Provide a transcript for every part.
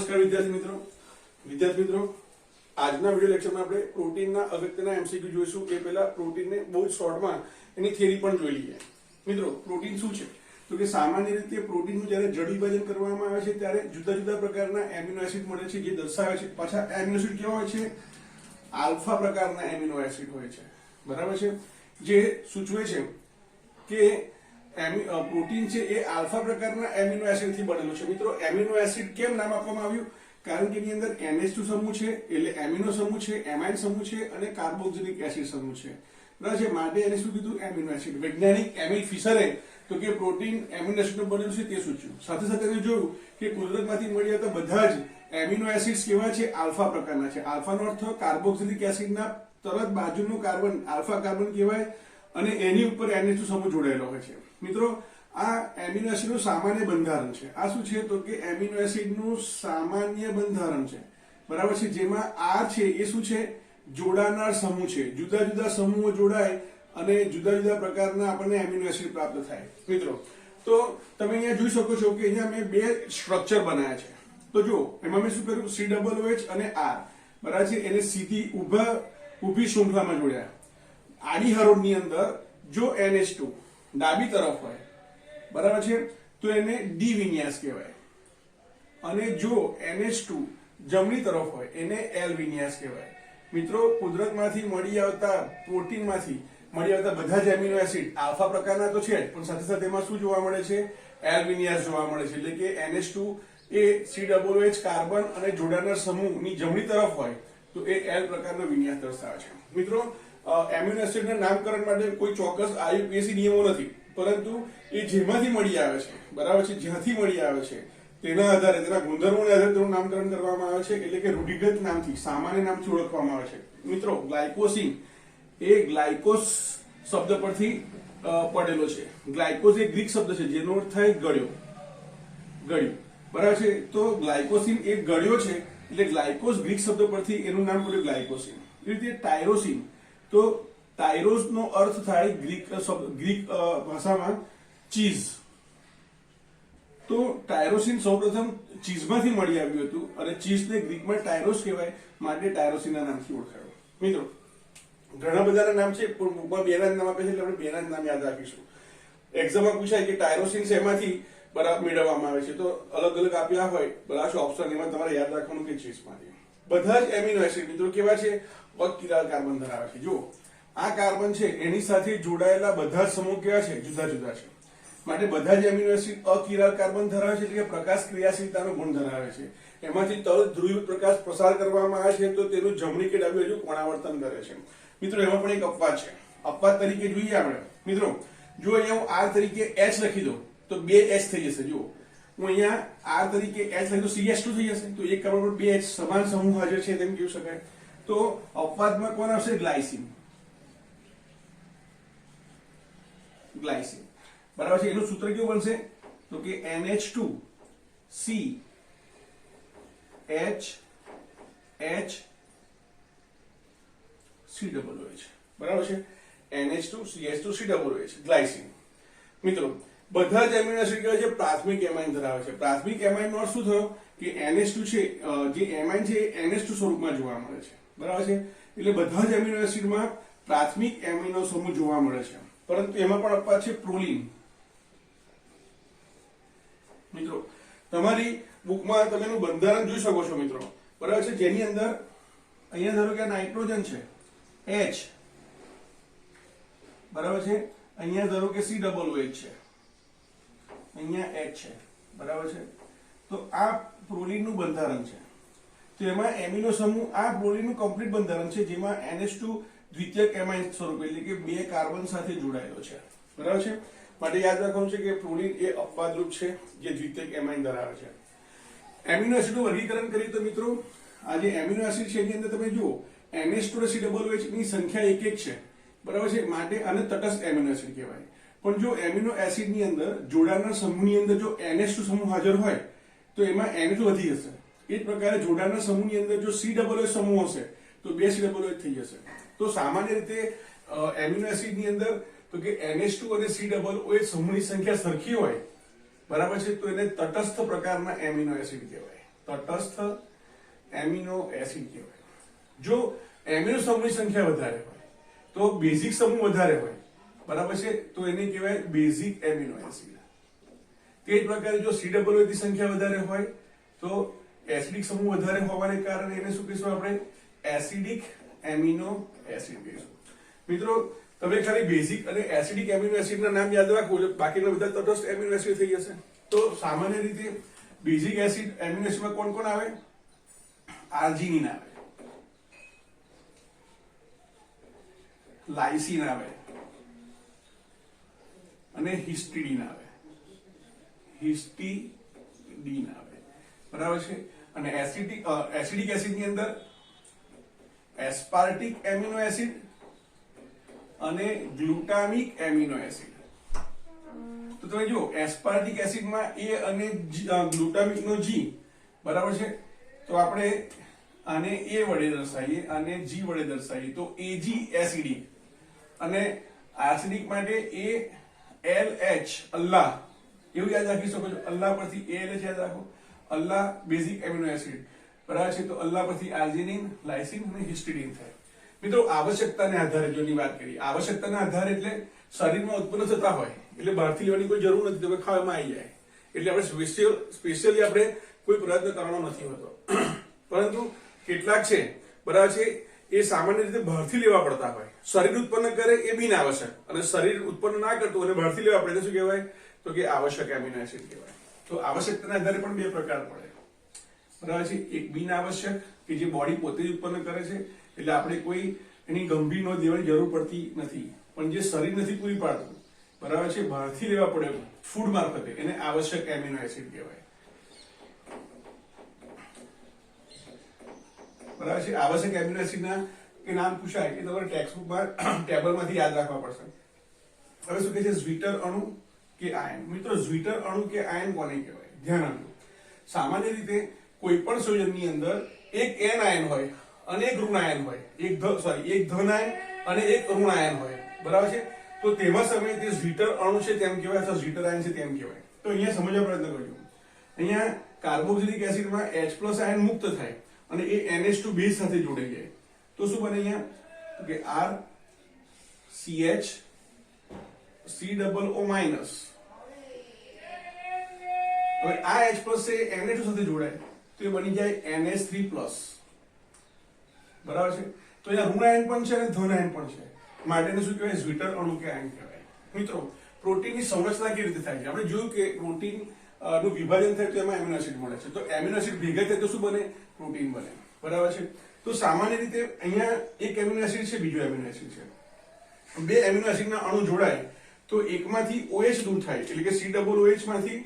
નમસ્કાર વિદ્યાર્થી મિત્રો આજના વિડિયો લેક્ચરમાં આપણે પ્રોટીનના અગત્યના એમસીક્યુ જોઈશું। એ પહેલા પ્રોટીનને બહુ જ શોર્ટમાં એની થિયરી પણ જોઈ લઈએ। મિત્રો પ્રોટીન શું છે તો કે સામાન્ય રીતે પ્રોટીનનું જ્યારે જડ વિભાજન કરવામાં આવે છે ત્યારે જુદા જુદા પ્રકારના એમિનો એસિડ મળે છે જે દર્શાવે છે। પાછા એમિનો એસિડ કેવા હોય છે? આલ્ફા પ્રકારના એમિનો એસિડ હોય છે, બરાબર છે, જે સૂચવે છે કે પ્રોટીન છે એ આલ્ફા પ્રકારના એમિનો એસિડ થી બનેલો છે। મિત્રો એમિનો એસિડ કેમ નામ આપવામાં આવ્યું? કારણ કે એની અંદર NH2 સમૂહ છે, એટલે એમિનો સમૂહ છે, એમાઇન સમૂહ છે અને કાર્બોક્સિલિક એસિડ સમૂહ છે, બરાબર છે। માટે એને શું કીધું? Amino acid. વૈજ્ઞાનિક એમિલ ફિશરે તો કે પ્રોટીન એમિનો એસિડનું બનેલું છે તે સૂચ્યું। સાથે સાથે એને જોયું કે કુદરતમાંથી મળી આવતા બધા જ એમિનો એસિડ્સ કેવા છે? આલ્ફા પ્રકારના છે। આલ્ફાનો અર્થ કાર્બોક્સિલિક એસિડના તરત બાજુનું કાર્બન આલ્ફા કાર્બન કહેવાય અને એની ઉપર NH2 સમૂહ જોડાયેલો હોય છે। મિત્રો આ એમિનો એસિડનું સામાન્ય બંધારણ છે। આ શું છે તો કે એમિનો એસિડનું સામાન્ય બંધારણ છે, બરાબર છે, જેમાં R છે એ શું છે? જોડાનાર સમૂહ છે। જુદા જુદા સમૂહો જોડાય અને જુદા જુદા પ્રકારના આપણને એમિનો એસિડ પ્રાપ્ત થાય। મિત્રો તો તમે અહીંયા જોઈ શકો છો કે અહીંયા મેં બે સ્ટ્રક્ચર બનાવ્યા છે। તો જો એમાં મેં શું કર્યું? COOH અને R, બરાબર છે, એને સીધી ઊભી શૃંખલામાં જોડ્યા। આડી હરોળની અંદર જો NH2 ડાબી તરફ હોય, બરાબર છે, તો એને ડી વિન્યાસ કહેવાય અને જો NH2 જમણી તરફ હોય એને L વિન્યાસ કહેવાય। મિત્રો કુદરતમાંથી મળી આવતા પ્રોટીનમાંથી મળી આવતા બધા જ એમિનો એસિડ આલ્ફા પ્રકારના તો છે પણ સાથે સાથે એમાં શું જોવા મળે છે? L વિન્યાસ જોવા મળે છે। એટલે કે NH2 એ COOH કાર્બન અને જોડાનાર સમૂહની જમણી તરફ હોય તો એ L પ્રકારનો વિન્યાસ દર્શાવે છે। મિત્રો એમિનો એસિડના નામકરણ માટે કોઈ ચોક્કસ IUPAC નિયમો નથી, પરંતુ એ જેમાંથી મળી આવે છે, બરાબર છે, જ્યાંથી મળી આવે છે તેના આધારે તેના ગુણધર્મોના આધારે તેનું નામકરણ કરવામાં આવે છે, એટલે કે રૂઢિગત નામથી સામાન્ય નામથી ઓળખવામાં આવે છે। મિત્રો ગ્લાયકોસિન એ ગ્લાયકોસ શબ્દ પરથી પડેલો છે। ગ્લાયકોસ એ ગ્રીક શબ્દ છે જેનો અર્થ થાય ગળ્યો, બરાબર છે। તો ગ્લાયકોસિન એ ગળ્યો છે એટલે ગ્લાયકોસ ગ્રીક શબ્દ પરથી એનું નામ પડ્યું ગ્લાયકોસિન। એ રીતે ટાયરોસિન, તો ટાયરોસ નો અર્થ થાય ગ્રીક ભાષામાં ચીઝ। તો ટાયરોસિન સૌપ્રથમ ચીઝમાંથી મળી આવ્યું હતું અને ચીઝને ગ્રીકમાં ટાયરોસ કહેવાય, માટે ટાયરોસિનના નામથી ઓળખાયો। મિત્રો ઘણા બધાના નામ છે પણ બુકમાં બેના જ નામ આપે છે એટલે આપણે બેના જ નામ યાદ રાખીશું। એક્ઝામમાં પૂછાય કે ટાયરોસિન શેમાંથી બરાબર મેળવવામાં આવે છે, તો અલગ અલગ આપ્યા હોય બરાબર ઓપ્શન, એમાં તમારે યાદ રાખવાનું કે ચીઝમાંથી। બધા જ એમિનો એસિડ મિત્રો કેવા છે? અકિરાલ કાર્બન ધરાવે છે। જો આ કાર્બન છે એની સાથે જોડાયેલા બધા સમૂહ કેવા છે? જુદા જુદા છે, માટે બધા જ એમિનો એસિડ અકિરાલ કાર્બન ધરાવે છે, એટલે કે પ્રકાશ ક્રિયાશીલતાનો ગુણ ધરાવે છે। એમાંથી તરત ધ્રુવીય પ્રકાશ પસાર કરવામાં આવે છે તો તેનું જમણી કે ડાબી બાજુ કોણાવર્તન કરે છે। મિત્રો એમાં પણ એક અપવાદ છે। અપવાદ તરીકે જોઈએ આપણે, મિત્રો જો અહીંયા હું R તરીકે H લખી દઉં તો બે H થઈ જશે। જો હું અહીંયા R તરીકે H લખી દઉં CH2 થઈ જશે, તો એક કાર્બન પર બે H સમાન સમૂહ હાજર છે તેમ કહી શકાય। તો અપવાદમાં કોણ આવશે? ગ્લાયસિન, બરાબર છે। એનું સૂત્ર કેવું બનશે તો કે NH2 C H H COOH, બરાબર છે, NH2 CH2 COOH ગ્લાયસિન। મિત્રો બધા જ એમિનો એસિડ કહેવાય છે પ્રાથમિક એમાઇન ધરાવે છે। પ્રાથમિક એમાઇન નો અર્થ શું થયો કે NH2 છે જે એમાઇન છે એ NH2 સ્વરૂપમાં જોવા મળે છે, બરાબર છે। એટલે બધા જ એમિનો એસિડમાં પ્રાથમિક એમિનો સમૂહ જોવા મળે છે, પરંતુ એમાં પણ અપવાદ છે પ્રોલિન। મિત્રો તમારી બુકમાં તમે એનું બંધારણ જોઈ શકો છો મિત્રો, બરાબર છે, જેની અંદર અહીંયા ધારો કે નાઇટ્રોજન છે H, બરાબર છે, અહીંયા ધારો કે COOH છે, અહીંયા H છે, બરાબર છે। તો આ પ્રોલિનનું બંધારણ છે। તો એમાં એમિનો સમૂહ આ પ્રોલિનનું કમ્પ્લીટ બંધારણ છે જેમાં NH2 દ્વિતીયક એમાઇન સ્વરૂપે એટલે કે બે કાર્બન સાથે જોડાયેલો છે, બરાબર છે। માટે યાદ રાખવાનું છે કે પ્રોલિન એ અપવાદરૂપ છે જે દ્વિતીયક એમાઇન ધરાવે છે। એમિનો એસિડનું વર્ગીકરણ કરીએ તો મિત્રો આ જે એમિનો એસિડ છે એની અંદર તમે જુઓ NH2 COOH ની સંખ્યા એક છે, બરાબર છે, માટે આને તટસ્થ એમિનો એસિડ કહેવાય। પણ જો એમિનો એસિડની અંદર જોડાનાર સમૂહની અંદર જો NH2 સમૂહ હાજર હોય તો એમાં NH2 વધી જશે। એ જ પ્રકારે જોડાનાર સમૂહની અંદર જો COOH સમૂહ હશે તો બે COOH થઈ જશે। તો સામાન્ય રીતે એમિનો એસિડની અંદર તો કે NH2 અને COOH સમૂહની સંખ્યા સરખી હોય, બરાબર છે, તો એને તટસ્થ પ્રકારના એમિનો એસિડ કહેવાય। તટસ્થ એમિનો એસિડ કહેવાય. જો એમિનો સમૂહની સંખ્યા વધારે હોય તો બેઝિક સમૂહ વધારે હોય, બરાબર છે, તો એને કહેવાય બેઝિક એમિનો એસિડ. તે જ પ્રકારે જો COO ની સંખ્યા વધારે હોય તો એસિડિક સમૂહ વધારે હોવાને કારણે એને શું કહીશું આપણે? એસિડિક એમિનો એસિડ કહીશું. મિત્રો તમે ખાલી બેઝિક અને એસિડિક એમિનો એસિડના નામ યાદ રાખો એટલે બાકીના બધા તટસ્થ એમિનો એસિડ થઈ જશે. તો સામાન્ય રીતે બેઝિક એસિડ એમિનો એસિડમાં કોણ કોણ આવે? આર્જિનિન આવે, લાઇસિન આવે અને હિસ્ટિડીન આવે. હિસ્ટિડીન આવે, બરાબર છે. અને એસિડિક એસિડ ની અંદર એસ્પાર્ટિક એમિનો એસિડ અને ગ્લુટામિક એમિનો એસિડ. તો તમે જુઓ એસ્પાર્ટિક એસિડમાં A અને ગ્લુટામિક નો G, બરાબર છે. તો આપણે આને A વડે દર્શાવીએ અને G વડે દર્શાવીએ તો AG એસિડિક, અને આર્સેનિક માટે ALH અલ્લાહ એવું યાદ રાખી શકો છો. અલ્લાહ પરથી ALH યાદ રાખો. અલ્લાહ બેઝિક એમિનો એસિડ, બરાબર છે. તો અલ્લાહ પરથી આર્જિનિન, લાઇસિન અને હિસ્ટિડીન થાય. મિત્રો આવશ્યકતાને આધારે જોની વાત કરીએ, આવશ્યકતાના આધારે એટલે શરીરમાં ઉત્પન્ન થતા હોય એટલે બહારથી લેવાની કોઈ જરૂર નથી, તમે ખાવામાં આવી જાય. એટલે આપણે સ્પેશિયલી આપણે કોઈ પ્રયત્ન કરવાનો નથી હોતો. પરંતુ કેટલાક છે, બરાબર છે, એ સામાન્ય રીતે બહારથી લેવા પડતા હોય. શરીર ઉત્પન્ન કરે એ બિન આવશ્યક, અને શરીર ઉત્પન્ન ના કરતું અને બહારથી લેવા પડે શું કહેવાય? તો કે આવશ્યક એમિનો એસિડ કહેવાય. તો આવશ્યકતાના આધારે પણ બે પ્રકાર પડે, બરાબર છે. એક બિન આવશ્યક કે જે બોડી પોતે જ ઉત્પન્ન કરે છે એટલે આપણે કોઈ એની ગંભીર નોંધ લેવાની જરૂર પડતી નથી, પણ જે શરીર નથી પૂરી પાડતું, બરાબર છે, બહારથી લેવા પડે ફૂડ મારફતે, એને આવશ્યક એમિનો એસિડ કહેવાય. બરાબર છે. આવશ્યક એમિનો એસિડના કે નામ પૂછાય એ તમારે ટેક્સ્ટબુકમાં ટેબલમાંથી યાદ રાખવા પડશે. હવે શું કહે છે? ઝ્વિટર અણુ કે આયન. મિત્રો ઝ્વિટર અણુ કે આયન કોને કહેવાય? ધ્યાન આપજો. સામાન્ય રીતે કોઈ પણ સંયોજનની અંદર એક એન આયન હોય અને એક ઋણ આયન હોય, એક ધન આયન અને એક ઋણ આયન હોય, બરાબર છે. તો તેવા સમયે તે ઝ્વિટર અણુ છે તેમ કહેવાય અથવા ઝ્વિટર આયન છે તેમ કહેવાય. તો અહીંયા સમજવા પ્રયત્ન કરજો. અહીંયા કાર્બોક્સિલિક એસિડમાં H+ આયન મુક્ત થાય અને એ NH2 બેઝ સાથે જોડાઈ જાય તો શું બને? અહીંયા કે RCH COO-. હવે આ H+ છે NH2 સાથે જોડાય તો એ બની જાય NH3+, બરાબર છે. તો અહીંયા ઋણ આયન પણ છે અને ધન આયન પણ છે, માટે શું કહેવાય? ઝ્વિટર અણુ કે આયન કહેવાય. મિત્રો પ્રોટીનની સંરચના કેવી રીતે થાય છે? આપણે જોયું કે પ્રોટીન નું વિભાજન થાય તો એમાં એમિનો એસિડ મળે છે. તો એમિનો એસિડ ભેગા થાય તો શું બને? પ્રોટીન બને, બરાબર છે. તો સામાન્ય રીતે અહીંયા એક એમિનો એસિડ છે, બીજો એમિનો એસિડ છે. બે એમિનો એસિડના અણુ જોડાય તો એકમાંથી OH દૂર થાય, એટલે કે COOH માંથી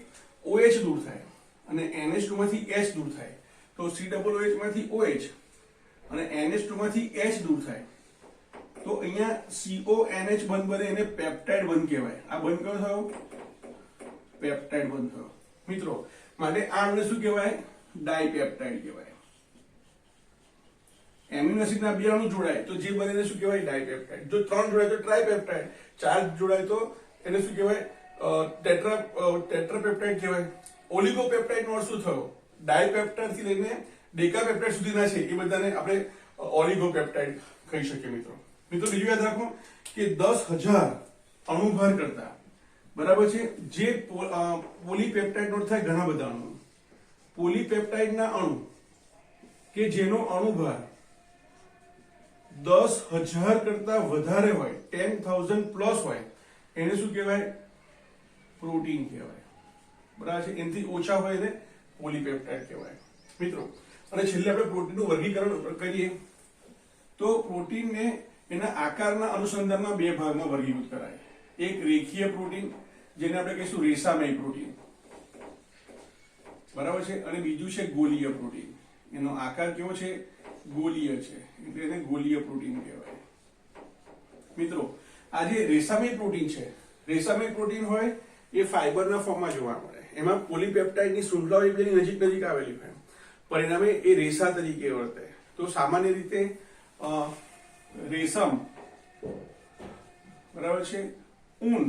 OH દૂર થાય અને NH2 માંથી H દૂર થાય. તો COOH માંથી OH અને NH2 માંથી H દૂર થાય તો અહીંયા CONH બંધ બને, એને પેપ્ટાઇડ બંધ કહેવાય. આ બંધ કયો થયો? પેપ્ટાઇડ બંધ થયો. મિત્રો માટે આ અણુને શું કહેવાય? ડાયપેપ્ટાઇડ કહેવાય. એમિનો એસિડના બે અણુ જોડાય તો જે બને એને શું કહેવાય? ડાયપેપ્ટાઇડ. જો ત્રણ જોડાય તો ટ્રાયપેપ્ટાઇડ, ચાર જોડાય તો એને શું કહેવાય? ટેટ્રાપેપ્ટાઇડ કહેવાય. ઓલિગોપેપ્ટાઇડ નો અર્થ શું થયો? ડાયપેપ્ટાઇડ થી લઈને ડેકાપેપ્ટાઇડ સુધીના છે એ બધાને આપણે ઓલિગોપેપ્ટાઇડ કહી શકીએ. મિત્રો બીજું યાદ રાખો કે 10,000 અણુભાર કરતા, બરાબર છે, જે પોલીપેપ્ટાઇડ નો થાય ઘણા બધા અણુ, પોલીપેપ્ટાઇડના અણુ કે જેનો અણુભાર 10,000 કરતા વધારે હોય, 10,000+ હોય, એને શું કહેવાય? પ્રોટીન કહેવાય, બરાબર છે. એનાથી ઓછા હોય એને પોલીપેપ્ટાઇડ કહેવાય. મિત્રો અને છેલ્લે આપણે પ્રોટીનનું વર્ગીકરણ કરીએ તો પ્રોટીનને એના આકારના અનુસંધાનમાં બે ભાગમાં વર્ગીકૃત કરાય. એક રેખીય પ્રોટીન જેને આપણે કહીશું રેસામય પ્રોટીન, બરાબર છે, અને બીજું છે ગોલીય પ્રોટીન. એનો આકાર કેવો છે? ગોલીય છે, એટલે એને ગોલીય પ્રોટીન કહેવાય. મિત્રો આ જે રેસામય પ્રોટીન છે, રેસામય પ્રોટીન હોય એ ફાઈબરના ફોર્મમાં જોવા મળે. એમાં પોલીપેપ્ટાઇડની શૃંખલાઓ એકબીજાની નજીક નજીક આવેલી હોય, પરિણામે એ રેસા તરીકે વર્તે. તો સામાન્ય રીતે રેશમ, બરાબર છે, ઊન,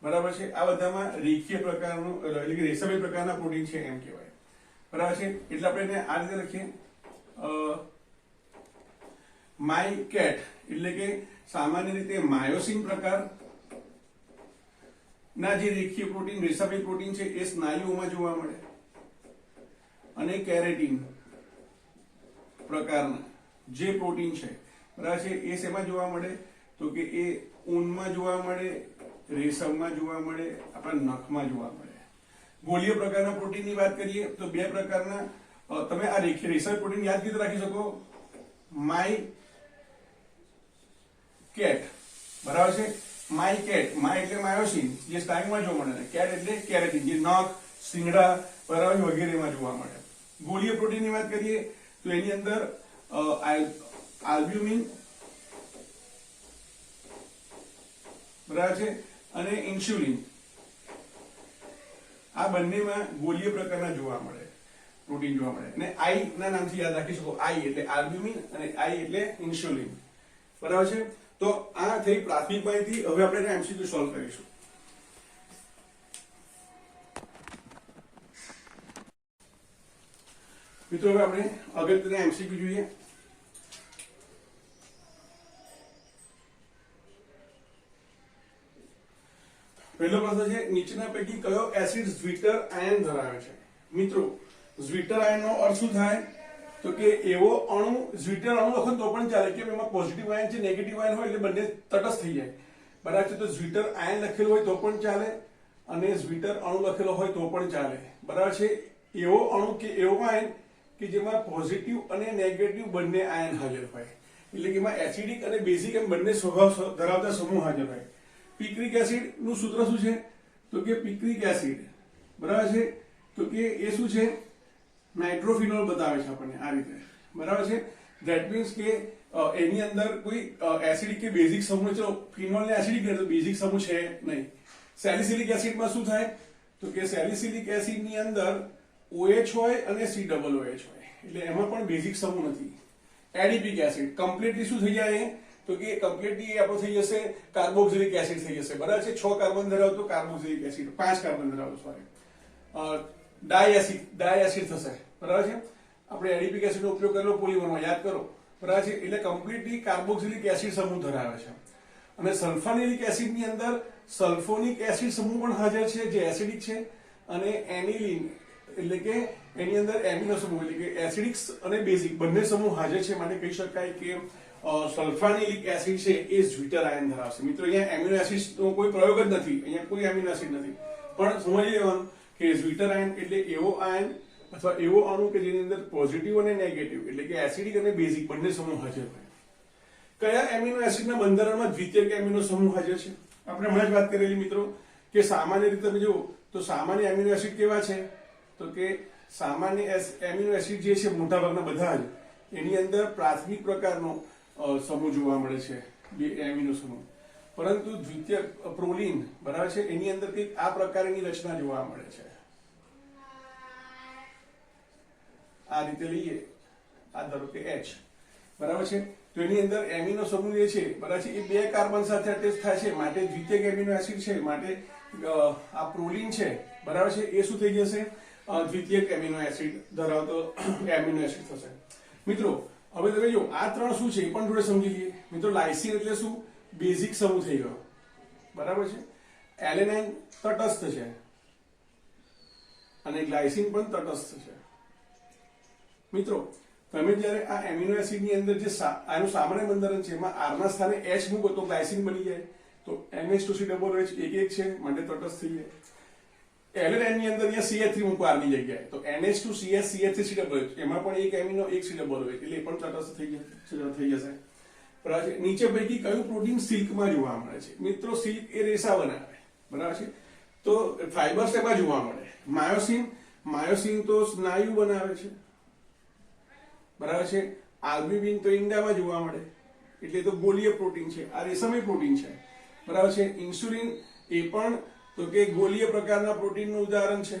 બરાબર છે, આ બધામાં રેખીય પ્રકારનું એટલે કે રેશમી પ્રકારના પ્રોટીન છે એમ કહેવાય. બરાબર છે. એટલે આપણે એને આ રીતે લખીએ માય કેટ, એટલે કે સામાન્ય રીતે માયોસિન પ્રકાર ના જે રેખીય પ્રોટીન રેસાભાઈ પ્રોટીન છે એ સ્નાયુઓમાં જોવા મળે, અને કેરેટીન પ્રકારના જે પ્રોટીન છે બરાબર છે એ શેમાં જોવા મળે તો કે એ ઊનમાં જોવા મળે, રેશમમાં જોવા મળે, આપણા નખમાં જોવા મળે. ગોળીય પ્રકારના પ્રોટીનની વાત કરીએ તો બે પ્રકારના તમે આ રેસાભાઈ પ્રોટીન યાદ કીધું રાખી શકો. માય કેટ બરાબર છે, માય કેટ, માય એટલે માયોસિન જે સ્નાયુમાં જોવા મળે, કેટ એટલે કેરેટીન જે નખ, શિંગડા બરાબર વગેરેમાં જોવા મળે. ગોળીય પ્રોટીનની વાત કરીએ તો એની અંદર આલ્બ્યુમિન બરાબર છે અને ઇન્સ્યુલિન, આ બંનેમાં ગોળીય પ્રકારના જોવા મળે પ્રોટીન જોવા મળે. અને આઈ ના નામથી યાદ રાખી શકો, આઈ એટલે આલ્બ્યુમિન અને આઈ એટલે ઇન્સ્યુલિન બરાબર છે. તો આ થઈ પ્રાથમિક માહિતી. હવે આપણે એમસીક્યુ સોલ્વ કરીશું. મિત્રો હવે આપણે અગત્યના એમસીક્યુ જોઈએ. પહેલો પ્રશ્ન છે નીચેના પૈકી કયો એસિડ ઝ્વિટર આયન ધરાવે છે? મિત્રો ઝ્વિટર આયનનો અર્થ શું થાય તો કે એવો અણુ, ઝ્વિટર અણુ લખો તો પણ ચાલે, કે એમાં પોઝિટિવ આયન છે નેગેટિવ આયન હોય એટલે બંને તટસ્થ થઈ જાય બરાબર છે. તો ઝ્વિટર આયન લખેલો હોય તો પણ ચાલે અને ઝ્વિટર અણુ લખેલો હોય તો પણ ચાલે બરાબર છે. એવો અણુ કે એવો આયન કે જેમાં પોઝિટિવ અને નેગેટિવ બંને આયન હાજર હોય, એટલે કે એમાં એસિડિક અને બેઝિક એમ બંને સ્વભાવ ધરાવતા સમૂહ હાજર હોય. પિક્રિક એસિડ નું સૂત્ર શું છે તો કે પિક્રિક એસિડ બરાબર છે તો કે એ શું છે નાઇટ્રોફિનોલ બતાવે છે આપણને આ રીતે બરાબર છે. ધેટ મીન્સ કે એની અંદર કોઈ એસિડિક કે બેઝિક સમૂહ, ચલો ફિનોલ ને એસિડિક તો બેઝિક સમૂહ છે નહીં. સેલિસિલિક એસિડમાં શું થાય તો કે સેલિસિલિક એસિડની અંદર OH હોય અને COOH હોય, એટલે એમાં પણ બેઝિક સમૂહ નથી. એડિપિક એસિડ કમ્પ્લીટલી શું થઈ જાય તો કે કમ્પ્લીટલી આપણો થઈ જશે કાર્બોક્સિલિક એસિડ થઈ જશે બરાબર છે. 6 કાર્બન ધરાવતો કાર્બોક્સિલિક એસિડ, 5 કાર્બન ધરાવતો સોરી ડાયએસિડ થશે બરાબર છે. આપણે એડિપિક એસિડનો ઉપયોગ કરેલો પોલિમરમાં યાદ કરો બરાબર છે. એટલે કમ્પ્લીટલી કાર્બોક્સિલિક એસિડ સમૂહ ધરાવે છે. અને સલ્ફાનિલિક એસિડની અંદર સલ્ફોનિક એસિડ સમૂહ પણ હાજર છે જે એસિડિક છે, અને એનિલિન એટલે કે એની અંદર એમિનો સમૂહ એટલે કે એસિડિક અને બેઝિક બંને સમૂહ હાજર છે. માટે કહી શકાય કે સલ્ફાનિલિક એસિડ છે એ ઝ્વિટર આયન ધરાવશે. મિત્રો અહીંયા એમિનો એસિડનો કોઈ પ્રયોગ જ નથી, અહીંયા કોઈ એમિનો એસિડ નથી, પણ સમજી લેવાનું કે ઝ્વિટર આયન એટલે એવો આયન અથવા એવો અણુ કે જેની અંદર પોઝિટિવ અને નેગેટિવ એટલે કે એસિડિક અને બેઝિક બંને સમૂહ હાજર હોય. કયા એમિનો એસિડના બંધારણમાં દ્વિતીયક એમિનો સમૂહ હાજર છે? આપણે હમણાં જ વાત કરેલી મિત્રો કે સામાન્ય રીતે તમે જુઓ તો સામાન્ય એમિનો એસિડ કેવા છે તો કે સામાન્ય એમિનો એસિડ જે છે મોટાભાગના બધા જ એની અંદર પ્રાથમિક પ્રકારનો સમૂહ જોવા મળે છે, બે એમિનો સમૂહ. પરંતુ દ્વિતીયક પ્રોલિન બરાબર છે એની અંદર કંઈક આ પ્રકારની રચના જોવા મળે છે. આ રીતે લઈએ, આ ધારો કે H બરાબર છે. તો એની અંદર એમિનો સમૂહ જે છે બરાબર છે એ 2 કાર્બન સાથે અટેચ થાય છે, માટે દ્વિતીયક એમિનો એસિડ છે. માટે આ પ્રોલિન છે બરાબર છે એ શું થઈ જશે દ્વિતીયક એમિનો એસિડ ધરાવતો એમિનો એસિડ થશે. મિત્રો હવે તમે જો આ ત્રણ શું છે એ પણ થોડે સમજી લઈએ. મિત્રો લાઇસિન એટલે શું બેઝિક સમૂહ થઈ ગયો બરાબર છે. એલેનાઇન તટસ્થ છે અને ગ્લાયસિન પણ તટસ્થ છે. મિત્રો તમે જ્યારે આ એમિનો એસિડની અંદર જે આનું સામાન્ય બંધારણ છે એમાં R ના સ્થાને H મૂકો તો ગ્લાયસિન બની જાય. તો NH2COOH એક છે માટે તટસ્થ થઈ જાય. એલેનાઇન ની અંદર અહીંયા CH3 મૂકો R ની જગ્યાએ તો NH2CH CH3COOH એમાં પણ એક એમિનો એક COOH એટલે એ પણ તટસ્થ થઈ જશે. બરાબર છે. નીચે પૈકી કયું પ્રોટીન સિલ્કમાં જોવા મળે છે? મિત્રો સિલ્ક એ રેસા બનાવે બરાબર છે. તો ફાઈબર્સ એમાં જોવા મળે. માયોસિન તો સ્નાયુ બનાવે છે બરાબર છે. આલ્બ્યુમિન તો ઈંડામાં જોવા મળે એટલે તો ગોળીય પ્રોટીન છે. આ રેશમી પ્રોટીન છે બરાબર છે. ઇન્સ્યુલિન એ પણ તો કે ગોળીય પ્રકારના પ્રોટીનનું ઉદાહરણ છે,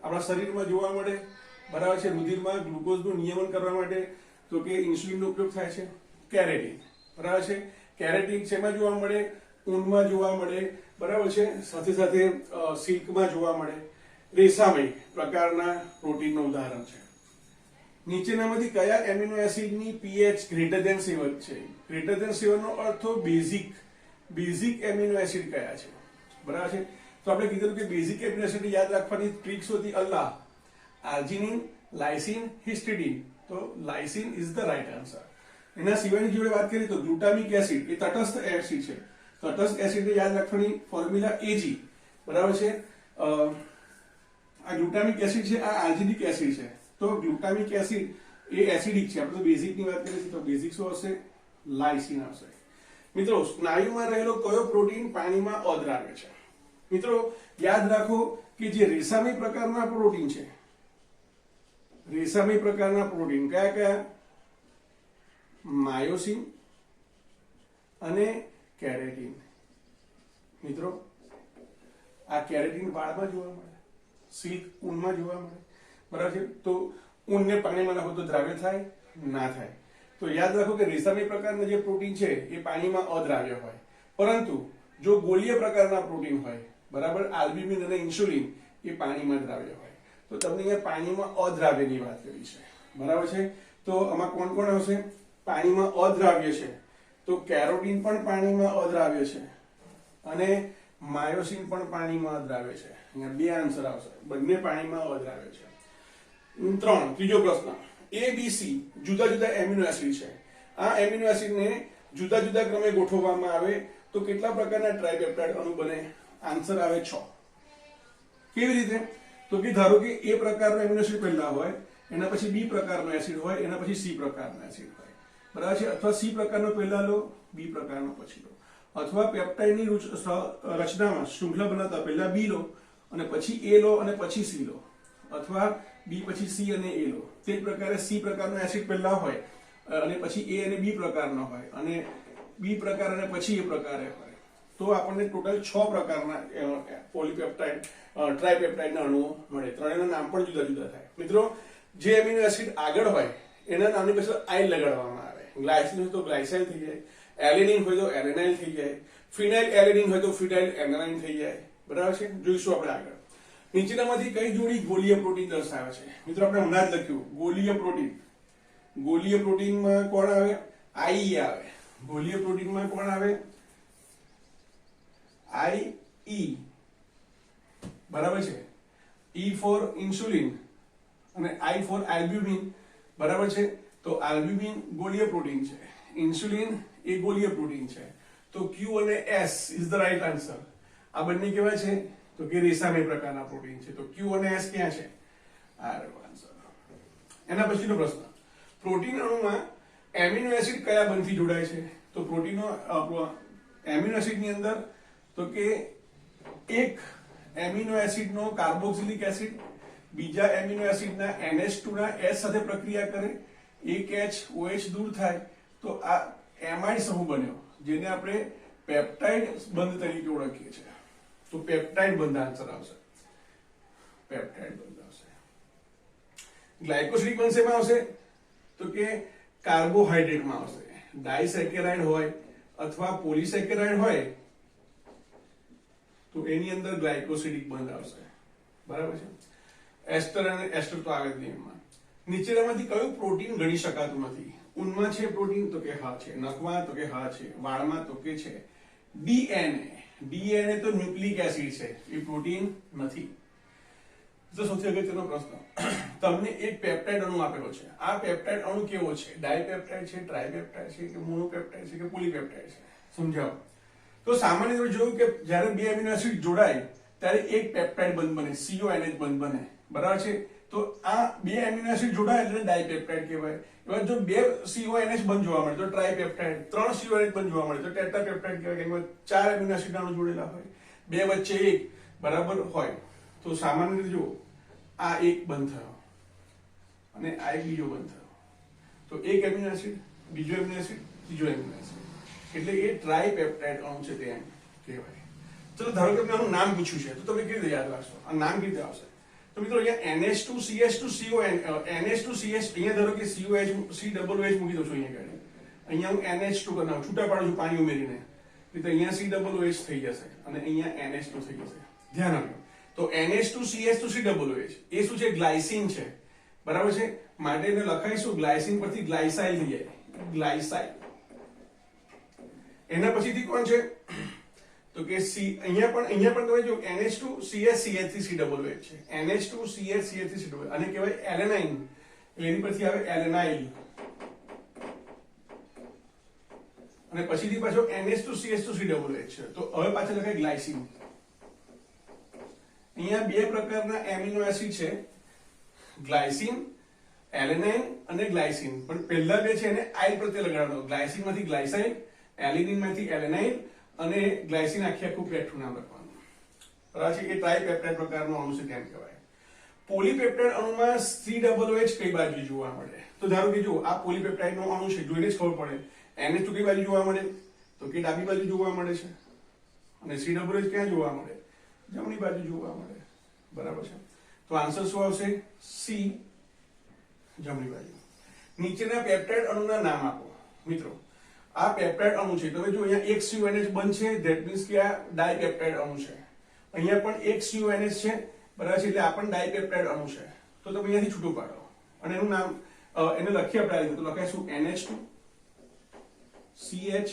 આપણા શરીરમાં જોવા મળે બરાબર છે. રુધિરમાં ગ્લુકોઝનું નિયમન કરવા માટે તો કે ઇન્સ્યુલિનનો ઉપયોગ થાય છે. કેરેટીન બરાબર છે. કેરેટીન શેમાં જોવા મળે? ઊનમાં જોવા મળે બરાબર છે. સાથે સાથે સિલ્કમાં જોવા મળે. રેસામય પ્રકારના પ્રોટીનનું ઉદાહરણ છે. નીચેનામાંથી કયા એમિનો એસિડની pH ગ્રેટર ધેન 7 છે? ગ્રેટર ધેન 7 નો અર્થ તો બેઝિક એમિનો એસિડ કયા છે? બરાબર છે. તો આપણે કીધું કે બેઝિક એમિનો એસિડ યાદ રાખવાની ટ્રિક્સ હતી અલ્લાહ, આર્જિનિન, લાઇસિન, હિસ્ટિડિન. તો lysine is the right answer. એના સિવાયની જોડે વાત કરીએ તો ગ્લુટામિક એસિડ એ તટસ્થ એસિડ છે. તટસ્થ એસિડ યાદ રાખવાની ફોર્મ્યુલા Ag. બરાબર છે. આ ગ્લુટામિક એસિડ છે, આ આર્જિનિક એસિડ છે. તો ગ્લુટામિક એસિડ એ એસિડિક છે. આપણે તો બેઝિક ની વાત કરીએ છીએ તો બેઝિક શું હશે? લાઇસિન હશે. મિત્રો, સ્નાયુમાં રહેલો કયો પ્રોટીન પાણીમાં અદ્રાવ્ય છે? મિત્રો યાદ રાખો કે જે રેસામય પ્રકારના પ્રોટીન છે, રેસામય પ્રકારના પ્રોટીન કયા કયા? માયોસિન અને કેરેટીન. મિત્રો આ કેરેટીન વાળમાં જોવા મળે, સિલ્ક ઊનમાં જોવા મળે. બરાબર છે. તો ઊનને પાણીમાં નાખો તો દ્રાવ્ય થાય? ના થાય. તો યાદ રાખો કે રેસામય પ્રકારના જે પ્રોટીન છે એ પાણીમાં અદ્રાવ્ય હોય, પરંતુ જો ગોળીય પ્રકારના પ્રોટીન હોય, બરાબર, આલ્બ્યુમિન અને ઇન્સ્યુલિન, એ પાણીમાં દ્રાવ્ય હોય. તો તમને અહીંયા પાણીમાં અદ્રાવ્યની વાત કરી છે. બરાબર છે. તો આમાં કોણ કોણ આવશે? પાણીમાં અદ્રાવ્ય છે તો કેરોટીન પણ પાણીમાં અદ્રાવ્ય છે અને માયોસિન પણ પાણીમાં અદ્રાવ્ય છે. અહીંયા બે આન્સર આવશે, બંને પાણીમાં અદ્રાવ્ય છે. 3. ત્રીજો પ્રશ્ન, A, B, C જુદા જુદા એમિનો એસિડ છે. આ એમિનો એસિડને જુદા જુદા ક્રમે ગોઠવવામાં આવે તો કેટલા પ્રકારના ટ્રાઇપેપ્ટાઇડ અણુ બને? આન્સર આવે 6. કેવી રીતે? તો કે ધારો કે A પ્રકારનો એમિનો એસિડ પહેલા હોય, એના પછી B પ્રકારનો એસિડ હોય, એના પછી C પ્રકારનો એસિડ હોય. બરાબર છે. અથવા C પ્રકારનો પહેલા લો, B પ્રકારનો પછી લો. અથવા પેપ્ટાઇડની રચનામાં શૃંખલા બનાવતા પહેલા B લો અને પછી A લો અને પછી C લો, અથવા B પછી C અને A લો. તે જ પ્રકારે C પ્રકારનો એસિડ પહેલા હોય અને પછી A અને B પ્રકારનો હોય અને B પ્રકાર અને પછી A પ્રકારે હોય. તો આપણને ટોટલ 6 પ્રકારના પોલીપેપ્ટાઇડ ટ્રાઇપેપ્ટાઇડના અણુઓ મળે. ત્રણેયના નામ પણ જુદા જુદા થાય. મિત્રો, જે એમિનો એસિડ આગળ હોય એના નામની પાછળ આઈ લગાડવામાં આવે. ગ્લાયસિન હોય તો ગ્લાયસાઇલ થઈ જાય, એલેનિન હોય તો એલેનાઇલ થઈ જાય, ફિનાઇલ એલેનિન હોય તો ફિનાઇલ એલેનાઇન થઈ જાય. બરાબર છે. જોઈશું આપણે આગળ. નીચેનામાંથી કઈ જોડી ગોળીય પ્રોટીન દર્શાવે છે? મિત્રો આપણે હમણાં જ લખ્યું ગોળીય પ્રોટીન. ગોળીય પ્રોટીનમાં કોણ આવે? આઈ આવે. ગોળીય પ્રોટીનમાં કોણ આવે? આઈ. બરાબર છે. E ફોર ઇન્સ્યુલિન અને I ફોર આલ્બ્યુમિન. બરાબર છે. તો આલ્બ્યુમિન ગોળીય પ્રોટીન છે, ઇન્સ્યુલિન એ ગોળીય પ્રોટીન છે. તો Q અને S is the right answer. આ બંને કેવા છે? તો કે રેસામય પ્રકારના પ્રોટીન છે. તો Q અને S ક્યાં છે? આ આન્સર. એના પછીનો પ્રશ્ન, પ્રોટીન અણુમાં એમિનો એસિડ કયા બંધથી જોડાય છે? તો પ્રોટીનનો એમિનો એસિડની અંદર તો કે એક એમિનો એસિડનો કાર્બોક્સિલિક એસિડ બીજા એમિનો એસિડના NH2 ના S સાથે પ્રક્રિયા કરે, એક OH દૂર થાય તો આ એમાઇડ સમૂહ બન્યો, જેને આપણે પેપ્ટાઇડ બંધ તરીકે ઓળખીએ છીએ. તો પેપ્ટાઇડ બંધ આન્સર આવશે. પેપ્ટાઇડ બંધ આવશે. ગ્લાયકોસિડિક બંધ શેમાં આવશે? તો કે કાર્બોહાઈડ્રેટમાં આવશે. ડાયસેકેરાઇડ હોય અથવા પોલીસેકેરાઇડ હોય તો એની અંદર ગ્લાયકોસિડિક બંધ આવશે. બરાબર છે. એસ્ટર અને એસ્ટર તો આવે જ નહીં એમાં. નીચેનામાંથી કયું પ્રોટીન ગણી શકાતું નથી? ઊનમાં છે પ્રોટીન? તો કે હા છે. નખમાં? તો કે હા છે. વાળમાં? તો કે છે. ડીએનએ તો ન્યુક્લિક એસિડ છે, એ પ્રોટીન નથી. તો સૌથી અગત્યનો પ્રશ્ન, તમને એક પેપ્ટાઇડ અણુ આપેલો છે. આ પેપ્ટાઇડ અણુ કેવો છે? ડાયપેપ્ટાઇડ છે, ટ્રાઇપેપ્ટાઇડ છે કે મોનોપેપ્ટાઇડ છે કે પોલીપેપ્ટાઇડ છે? સમજાવો. તો સામાન્ય રીતે જોયું કે જ્યારે બે એમિનો એસિડ જોડાય ત્યારે એક પેપ્ટાઇડ બંધ બને, CONH બંધ બને. બરાબર છે. તો આ બે એમિનો એસિડ જોડાય એટલે ડાયપેપ્ટાઇડ કહેવાય. એવા જો બે CONH બંધ જોવા મળે તો ટ્રાઇપેપ્ટાઇડ, 3 CONH બંધ જોવા મળે તો ટેટ્રાપેપ્ટાઇડ કહેવાય. એમાં 4 એમિનો એસિડ અણુ જોડેલા હોય, બે વચ્ચે એક બરાબર હોય. તો સામાન્ય રીતે જો આ એક બંધ થયો અને આ એક બીજો બંધ થયો, તો એક એમિનો એસિડ, બીજો એમિનો એસિડ, ત્રીજો એમિનો એસિડ, એટલે એ ટ્રાઇપેપ્ટાઇડ અણુ છે તે એમ કહેવાય. ચલો ધારો કે મેં આનું નામ પૂછ્યું છે તો તમે કેવી રીતે યાદ રાખશો? આ નામ કેવી રીતે આવશે? તો મિત્રો અહીંયા NH2CH2CON NH2CH, અહીંયા ધારો કે COH મૂકી દઉં છું અહીંયા હું NH2 કરી નાખું, છૂટા પાડું છું પાણી ઉમેરીને, તો અહીંયા COOH થઈ જશે અને અહીંયા NH2 થઈ જશે. ધ્યાન આપજો. તો NH2CH2COOH એ શું છે ગ્લાયસીન છે બરાબર છે માટે એને લખાઈશું ગ્લાયસીન પરથી ગ્લાયસાઇલ થઈ જાય ગ્લાયસાઇલ એના પછીથી કોણ છે તો કે સી અહીંયા પણ તમે જો NH2CH3COOH છે NH2CH3COOH અને કહેવાય એલેનાઇન એની પરથી આવે એલેનાઇલ અને પછીથી પાછો NH2CH2COOH છે તો હવે પાછળ લખાય ગ્લાયસીન અહીંયા બે પ્રકારના એમિનો એસિડ છે ગ્લાયસીન એલેનાઇન અને ગ્લાયસીન પણ પહેલા બે છે એને આઇલ પ્રત્યે લગાડવાનો ગ્લાયસીન માંથી ગ્લાયસાઇલ એલિનિન માંથી એલેનાઇલ અને ગ્લાયસીન આખું પેટનું નામ લખવાનું બરાબર છે એ ટ્રાઇપેપ્ટાઇડ પ્રકારનો અણુ છે તેમ કહેવાય પોલીપેપ્ટાઇડ અણુમાં COOH કઈ બાજુ જોવા મળે તો ધારો કે જો આ પોલીપેપ્ટાઇડ નો અણુ છે જોઈને જ ખબર પડે NH2 કઈ બાજુ જોવા મળે તો કે ડાબી બાજુ જોવા મળે છે અને COOH ક્યાં જોવા મળે જમણી બાજુ જોવા મળે બરાબર છે તો આન્સર શું આવશે સી જમણી બાજુ નીચેના પેપ્ટાઇડ અણુના નામ આપો મિત્રો આ પેપ્ટાઇડ અણુ છે તમે જો અહીંયા એક CONH બંધ છે ધેટ મીન્સ કે આ ડાયપેપ્ટાઇડ અણુ છે અહીંયા પણ એક CONH છે બરાબર છે એટલે આ પણ ડાયપેપ્ટાઇડ અણુ છે તો તમે અહીંયાથી છૂટું પાડો અને એનું નામ એને લખી આપણે આ રીતે તો લખાઈશું NH2 CH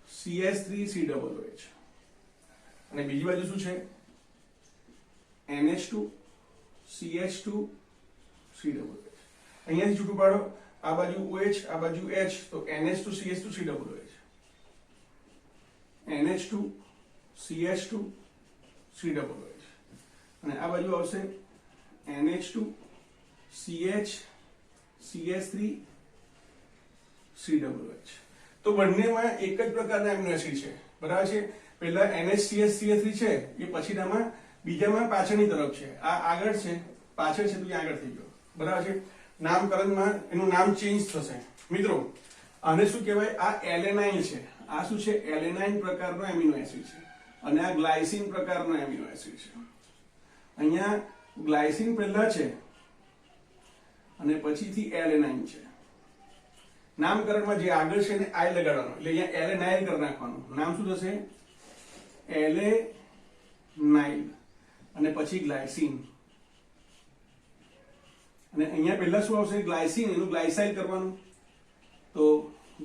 CH3COOH અને બીજી બાજુ શું છે NH2 CH2 COOH અહીંયાથી છૂટું પાડો આ બાજુ OH આ બાજુ H તો NH2 CH2 COOH NH2 CH2 COOH અને આ બાજુ આવશે NH2 CH CH3 COOH તો બંનેમાં એક જ પ્રકારના એમિનો એસિડ છે બરાબર છે પહેલા NHCH3 છે એ પછીનામાં બીજામાં પાછળની તરફ છે આ આગળ છે પાછળ છે તો આગળ થઈ ગયો બરાબર છે નામકરણમાં એનું નામ ચેન્જ થશે મિત્રો આને શું કહેવાય આ એલેનાઇન છે આ શું છે એલેનાઇન પ્રકારનો એમિનો એસિડ છે અને આ ગ્લાયસીન પ્રકારનો એમિનો એસિડ છે અહીંયા ગ્લાયસીન પહેલા છે અને પછીથી એલેનાઇન છે નામકરણમાં જે આગળ છે ને આઈ લગાડવાનો એટલે અહીંયા એલેનાઇલ કરી નાખવાનું નામ શું થશે એલેનાઇલ અને પછી ગ્લાયસીન અને અહીંયા પહેલા શું આવશે ગ્લાયસીન એનું ગ્લાયસાઇલ કરવાનું તો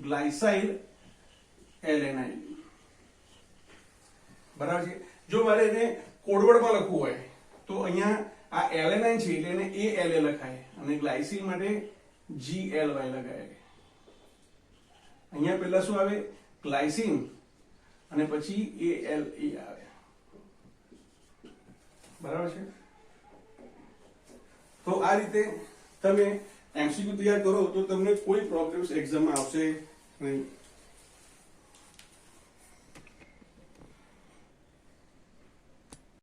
ગ્લાયસાઇલ એલેનાઇલ બરાબર છે જો મારે એને કોડવર્ડમાં લખવું હોય તો અહીંયા આ એલેનાઇન છે એટલે એને ALA લખાય અને ગ્લાયસીન માટે GLY લગાય અહીંયા પહેલા શું આવે ગ્લાયસીન અને પછી ALA આવે બરાબર છે તો આ રીતે તમે MCQ તૈયાર કરો તો તમને કોઈ પ્રોબ્લેમ્સ એક્ઝામમાં આવશે નહીં